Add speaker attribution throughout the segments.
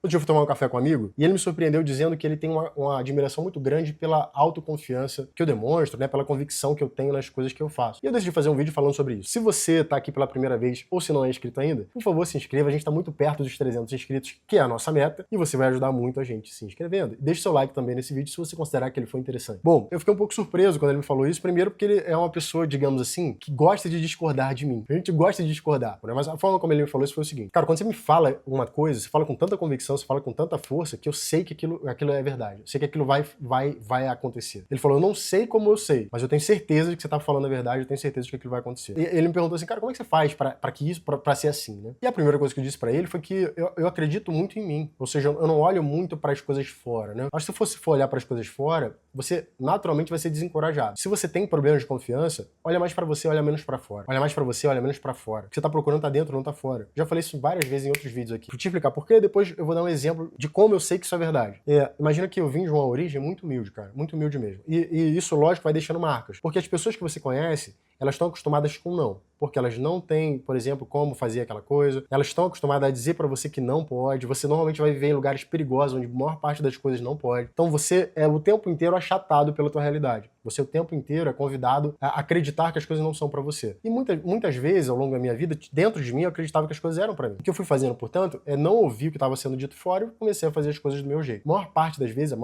Speaker 1: Outro dia eu fui tomar um café com um amigo e ele me surpreendeu dizendo que ele tem uma admiração muito grande pela autoconfiança que eu demonstro, né, pela convicção que eu tenho nas coisas que eu faço. E eu decidi fazer um vídeo falando sobre isso. Se você tá aqui pela primeira vez ou se não é inscrito ainda, por favor se inscreva, a gente tá muito perto dos 300 inscritos, que é a nossa meta, e você vai ajudar muito a gente se inscrevendo. Deixe seu like também nesse vídeo se você considerar que ele foi interessante. Bom, eu fiquei um pouco surpreso quando ele me falou isso, primeiro porque ele é uma pessoa, digamos assim, que gosta de discordar de mim. A gente gosta de discordar, né? Mas a forma como ele me falou isso foi o seguinte: cara, quando você me fala uma coisa, você fala com tanta convicção, você fala com tanta força que eu sei que aquilo é verdade. Eu sei que aquilo vai acontecer. Ele falou, eu não sei como eu sei, mas eu tenho certeza de que você tá falando a verdade, eu tenho certeza de que aquilo vai acontecer. E ele me perguntou assim, cara, como é que você faz pra ser assim, né? E a primeira coisa que eu disse pra ele foi que eu acredito muito em mim. Ou seja, eu não olho muito pras coisas fora, né? Acho que se você for olhar pras coisas fora, você naturalmente vai ser desencorajado. Se você tem problemas de confiança, olha mais pra você, olha menos pra fora. Olha mais pra você, olha menos pra fora. O que você tá procurando tá dentro, não tá fora. Já falei isso várias vezes em outros vídeos aqui. Vou te explicar por quê, depois eu vou dar um exemplo de como eu sei que isso é verdade. Imagina que eu vim de uma origem muito humilde, cara. Muito humilde mesmo. E isso, lógico, vai deixando marcas. Porque as pessoas que você conhece, elas estão acostumadas com não. Porque elas não têm, por exemplo, como fazer aquela coisa. Elas estão acostumadas a dizer pra você que não pode. Você normalmente vai viver em lugares perigosos, onde a maior parte das coisas não pode. Então você é o tempo inteiro achatado pela tua realidade. Você o tempo inteiro é convidado a acreditar que as coisas não são pra você. E muitas vezes, ao longo da minha vida, dentro de mim, eu acreditava que as coisas eram pra mim. O que eu fui fazendo, portanto, é não ouvir o que estava sendo dito fora e comecei a fazer as coisas do meu jeito. A maior parte das vezes,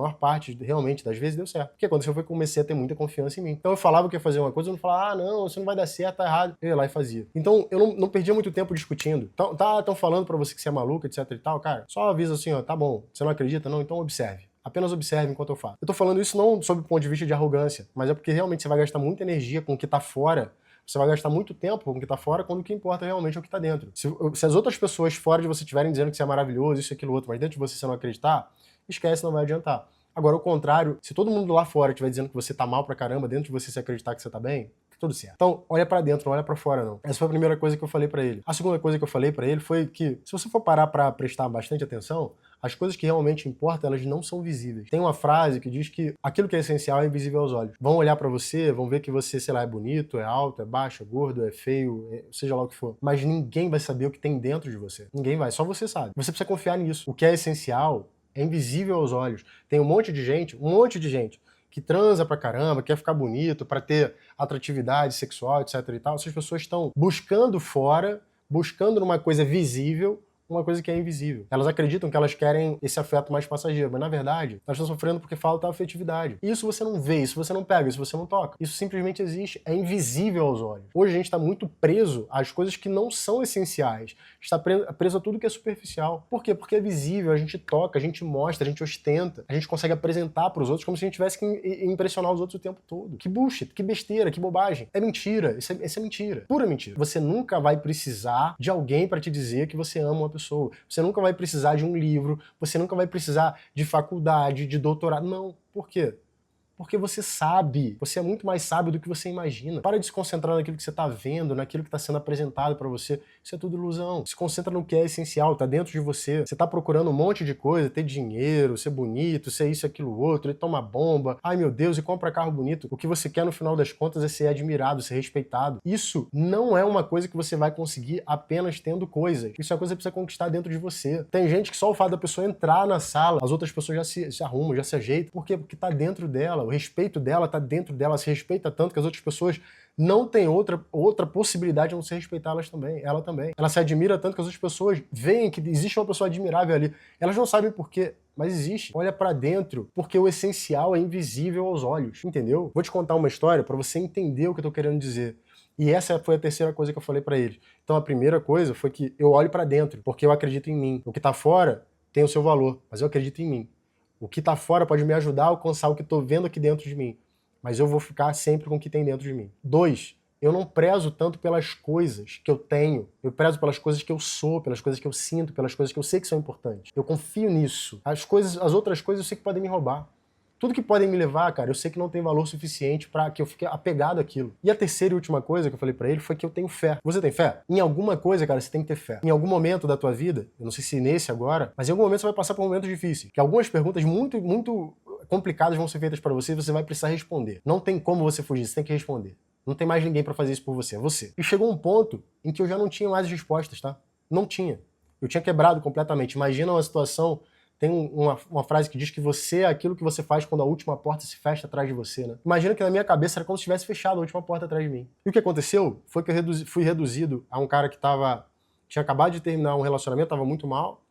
Speaker 1: realmente das vezes, deu certo. O que aconteceu foi que eu comecei a ter muita confiança em mim. Então eu falava que ia fazer uma coisa, eu não falava, ah, não, isso não vai dar certo, tá errado. Eu ia lá e fazia. Então eu não perdia muito tempo discutindo. Estão falando pra você que você é maluco, etc e tal, cara, só avisa assim, ó, tá bom, você não acredita? Não, então observe. Apenas observe enquanto eu faço. Eu tô falando isso não sob o ponto de vista de arrogância, mas é porque realmente você vai gastar muita energia com o que tá fora. Você vai gastar muito tempo com o que tá fora, quando o que importa realmente é o que tá dentro. Se as outras pessoas fora de você estiverem dizendo que você é maravilhoso, isso, aquilo, outro, mas dentro de você não acreditar, esquece, não vai adiantar. Agora, o contrário, se todo mundo lá fora estiver dizendo que você tá mal pra caramba, dentro de você se acreditar que você tá bem, tá tudo certo. Então, olha pra dentro, não olha pra fora, não. Essa foi a primeira coisa que eu falei pra ele. A segunda coisa que eu falei pra ele foi que, se você for parar pra prestar bastante atenção, as coisas que realmente importam, elas não são visíveis. Tem uma frase que diz que aquilo que é essencial é invisível aos olhos. Vão olhar pra você, vão ver que você, sei lá, é bonito, é alto, é baixo, é gordo, é feio, seja lá o que for. Mas ninguém vai saber o que tem dentro de você. Ninguém vai, só você sabe. Você precisa confiar nisso. O que é essencial é invisível aos olhos. Tem um monte de gente que transa pra caramba, quer ficar bonito, pra ter atratividade sexual, etc e tal. Essas pessoas estão buscando fora, buscando numa coisa visível, uma coisa que é invisível. Elas acreditam que elas querem esse afeto mais passageiro, mas na verdade, elas estão sofrendo porque falta afetividade. Isso você não vê, isso você não pega, isso você não toca. Isso simplesmente existe, é invisível aos olhos. Hoje a gente está muito preso às coisas que não são essenciais. Está preso a tudo que é superficial. Por quê? Porque é visível, a gente toca, a gente mostra, a gente ostenta, a gente consegue apresentar para os outros como se a gente tivesse que impressionar os outros o tempo todo. Que bullshit, que besteira, que bobagem. É mentira, isso é mentira. Pura mentira. Você nunca vai precisar de alguém para te dizer que você ama uma pessoa. Você nunca vai precisar de um livro, você nunca vai precisar de faculdade, de doutorado. Não. Por quê? Porque você sabe, você é muito mais sábio do que você imagina. Para de se concentrar naquilo que você está vendo, naquilo que está sendo apresentado para você. Isso é tudo ilusão. Se concentra no que é essencial, está dentro de você. Você está procurando um monte de coisa, ter dinheiro, ser bonito, ser isso, aquilo, outro, e toma bomba, ai meu Deus, e compra carro bonito. O que você quer no final das contas é ser admirado, ser respeitado. Isso não é uma coisa que você vai conseguir apenas tendo coisas. Isso é uma coisa que você precisa conquistar dentro de você. Tem gente que só o fato da pessoa entrar na sala, as outras pessoas já se arrumam, já se ajeitam. Por quê? Porque está dentro dela. O respeito dela tá dentro dela, se respeita tanto que as outras pessoas não têm outra possibilidade de não se respeitar elas também, ela também. Ela se admira tanto que as outras pessoas veem que existe uma pessoa admirável ali. Elas não sabem por quê, mas existe. Olha pra dentro, porque o essencial é invisível aos olhos, entendeu? Vou te contar uma história pra você entender o que eu tô querendo dizer. E essa foi a terceira coisa que eu falei pra ele. Então a primeira coisa foi que eu olho pra dentro, porque eu acredito em mim. O que tá fora tem o seu valor, mas eu acredito em mim. O que tá fora pode me ajudar a alcançar o que tô vendo aqui dentro de mim, mas eu vou ficar sempre com o que tem dentro de mim. 2, eu não prezo tanto pelas coisas que eu tenho, eu prezo pelas coisas que eu sou, pelas coisas que eu sinto, pelas coisas que eu sei que são importantes. Eu confio nisso. As outras coisas eu sei que podem me roubar. Tudo que podem me levar, cara, eu sei que não tem valor suficiente pra que eu fique apegado àquilo. E a terceira e última coisa que eu falei pra ele foi que eu tenho fé. Você tem fé? Em alguma coisa, cara, você tem que ter fé. Em algum momento da tua vida, eu não sei se nesse agora, mas em algum momento você vai passar por um momento difícil. Que algumas perguntas muito complicadas vão ser feitas pra você e você vai precisar responder. Não tem como você fugir, você tem que responder. Não tem mais ninguém pra fazer isso por você, é você. E chegou um ponto em que eu já não tinha mais as respostas, tá? Não tinha. Eu tinha quebrado completamente. Imagina uma situação, tem uma frase que diz que você é aquilo que você faz quando a última porta se fecha atrás de você, né? Imagina que na minha cabeça era como se tivesse fechado a última porta atrás de mim. E o que aconteceu foi que eu fui reduzido a um cara que tinha acabado de terminar um relacionamento, estava muito mal,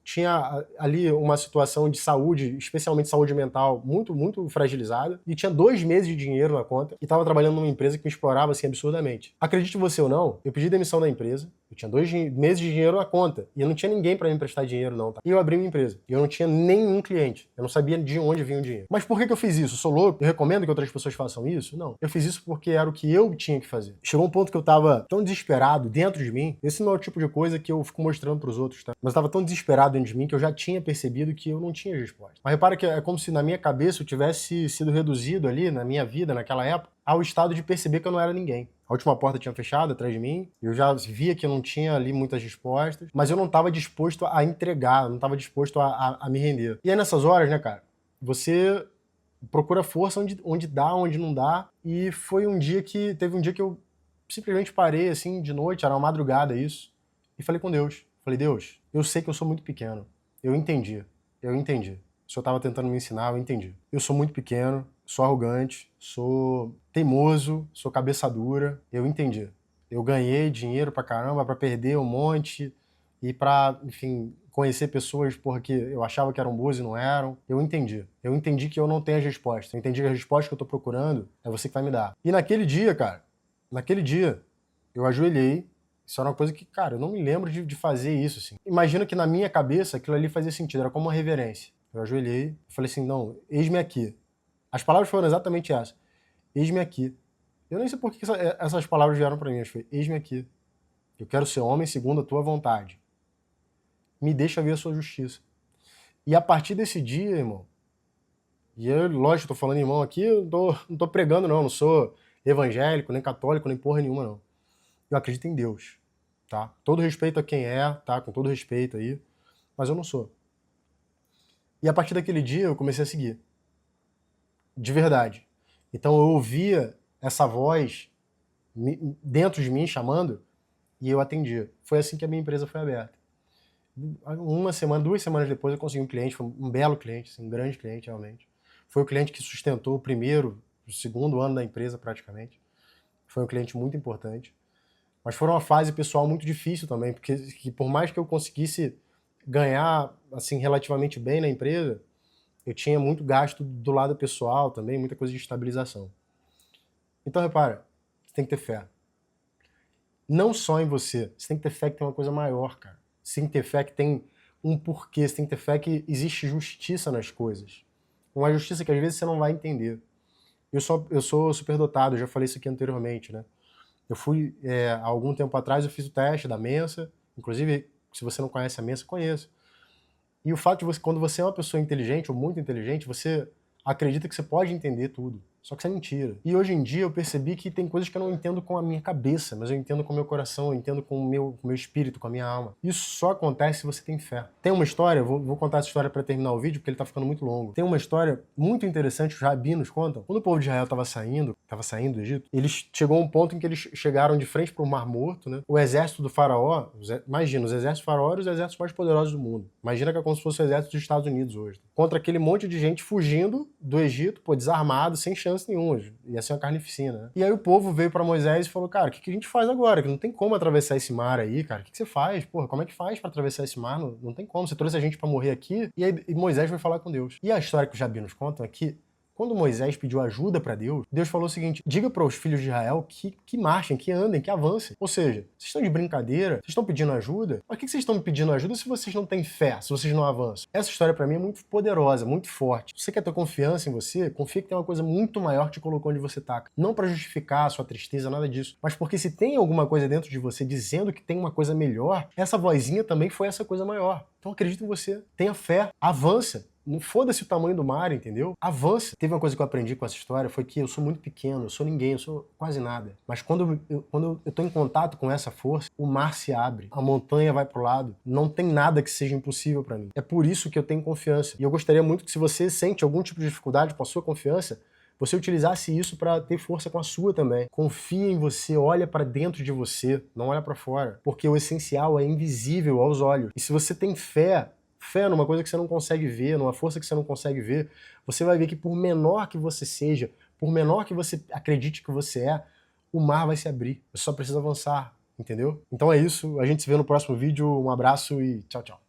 Speaker 1: tinha ali uma situação de saúde, especialmente saúde mental, muito, muito fragilizada, e tinha 2 meses de dinheiro na conta, e estava trabalhando numa empresa que me explorava assim absurdamente. Acredite você ou não, eu pedi demissão da empresa, eu tinha 2 meses de dinheiro na conta, e eu não tinha ninguém para me emprestar dinheiro não, tá? E eu abri minha empresa, e eu não tinha nenhum cliente, eu não sabia de onde vinha o dinheiro. Mas por que eu fiz isso? Eu sou louco? Eu recomendo que outras pessoas façam isso? Não. Eu fiz isso porque era o que eu tinha que fazer. Chegou um ponto que eu tava tão desesperado dentro de mim, esse não é o tipo de coisa que eu fico mostrando pros outros, tá? Mas eu tava tão desesperado dentro de mim que eu já tinha percebido que eu não tinha resposta. Mas repara que é como se na minha cabeça eu tivesse sido reduzido ali, na minha vida, naquela época, ao estado de perceber que eu não era ninguém. A última porta tinha fechado atrás de mim, eu já via que eu não tinha ali muitas respostas, mas eu não estava disposto a entregar, não estava disposto a me render. E aí nessas horas, né, cara, você procura força onde dá, onde não dá, e teve um dia que eu simplesmente parei, assim, de noite, era uma madrugada isso, e falei com Deus. Falei, Deus, eu sei que eu sou muito pequeno. Eu entendi. O senhor estava tentando me ensinar, eu entendi. Eu sou muito pequeno, sou arrogante, sou teimoso, sou cabeça dura, eu entendi. Eu ganhei dinheiro pra caramba, pra perder um monte, e pra, enfim, conhecer pessoas, porra, que eu achava que eram boas e não eram. Eu entendi. Eu entendi que eu não tenho as respostas. Eu entendi que a resposta que eu tô procurando é você que vai me dar. E naquele dia, cara, eu ajoelhei. Isso era uma coisa que, cara, eu não me lembro de fazer isso, assim. Imagina que na minha cabeça aquilo ali fazia sentido, era como uma reverência. Eu ajoelhei e falei assim, não, eis-me aqui. As palavras foram exatamente essas. Eis-me aqui. Eu nem sei por que essas palavras vieram pra mim, mas foi, eis-me aqui. Eu quero ser homem segundo a tua vontade. Me deixa ver a sua justiça. E a partir desse dia, irmão, e eu, lógico, tô falando irmão aqui, eu não tô pregando não sou evangélico, nem católico, nem porra nenhuma não. Eu acredito em Deus, tá? Todo respeito a quem é, tá? Com todo respeito aí, mas eu não sou. E a partir daquele dia eu comecei a seguir. De verdade. Então eu ouvia essa voz dentro de mim chamando e eu atendia. Foi assim que a minha empresa foi aberta. 2 semanas depois eu consegui um cliente, foi um belo cliente, assim, um grande cliente realmente. Foi o cliente que sustentou o segundo ano da empresa praticamente. Foi um cliente muito importante. Mas foi uma fase pessoal muito difícil também, porque por mais que eu conseguisse ganhar assim relativamente bem na empresa, eu tinha muito gasto do lado pessoal também, muita coisa de estabilização. Então repara, você tem que ter fé. Não só em você tem que ter fé que tem uma coisa maior, cara. Você tem que ter fé que tem um porquê, você tem que ter fé que existe justiça nas coisas. Uma justiça que às vezes você não vai entender. Eu sou superdotado, eu já falei isso aqui anteriormente, né? Eu fui, há algum tempo atrás, eu fiz o teste da Mensa, inclusive, se você não conhece a Mensa, conheça. E o fato de você, quando você é uma pessoa inteligente, ou muito inteligente, você acredita que você pode entender tudo. Só que isso é mentira. E hoje em dia eu percebi que tem coisas que eu não entendo com a minha cabeça, mas eu entendo com o meu coração, eu entendo com o meu espírito, com a minha alma. Isso só acontece se você tem fé. Tem uma história, vou contar essa história para terminar o vídeo, porque ele tá ficando muito longo. Tem uma história muito interessante, os rabinos contam. Quando o povo de Israel estava saindo do Egito, chegou a um ponto em que eles chegaram de frente para o Mar Morto, né? O exército do faraó, imagina, os exércitos do faraó eram os exércitos mais poderosos do mundo. Imagina que é como se fosse o exército dos Estados Unidos hoje. Contra aquele monte de gente fugindo do Egito, pô, desarmado, sem chance nenhuma. Ia ser uma carnificina, né? E aí o povo veio pra Moisés e falou, cara, o que a gente faz agora? Que não tem como atravessar esse mar aí, cara. O que você faz? Porra, como é que faz pra atravessar esse mar? Não tem como. Você trouxe a gente pra morrer aqui. E aí Moisés foi falar com Deus. E a história que os rabinos contam é que quando Moisés pediu ajuda para Deus, Deus falou o seguinte, diga para os filhos de Israel que marchem, que andem, que avancem. Ou seja, vocês estão de brincadeira, vocês estão pedindo ajuda, mas por que vocês estão me pedindo ajuda se vocês não têm fé, se vocês não avançam? Essa história para mim é muito poderosa, muito forte. Se você quer ter confiança em você, confia que tem uma coisa muito maior que te colocou onde você tá. Não para justificar a sua tristeza, nada disso, mas porque se tem alguma coisa dentro de você dizendo que tem uma coisa melhor, essa vozinha também foi essa coisa maior. Então acredita em você, tenha fé, avança. Não foda-se o tamanho do mar, entendeu? Avança. Teve uma coisa que eu aprendi com essa história, foi que eu sou muito pequeno, eu sou ninguém, eu sou quase nada. Mas quando eu tô em contato com essa força, o mar se abre, a montanha vai pro lado, não tem nada que seja impossível pra mim. É por isso que eu tenho confiança. E eu gostaria muito que se você sente algum tipo de dificuldade com a sua confiança, você utilizasse isso para ter força com a sua também. Confia em você, olha para dentro de você, não olha para fora, porque o essencial é invisível aos olhos. E se você tem fé numa coisa que você não consegue ver, numa força que você não consegue ver, você vai ver que por menor que você seja, por menor que você acredite que você é, o mar vai se abrir. Você só precisa avançar, entendeu? Então é isso, a gente se vê no próximo vídeo, um abraço e tchau, tchau.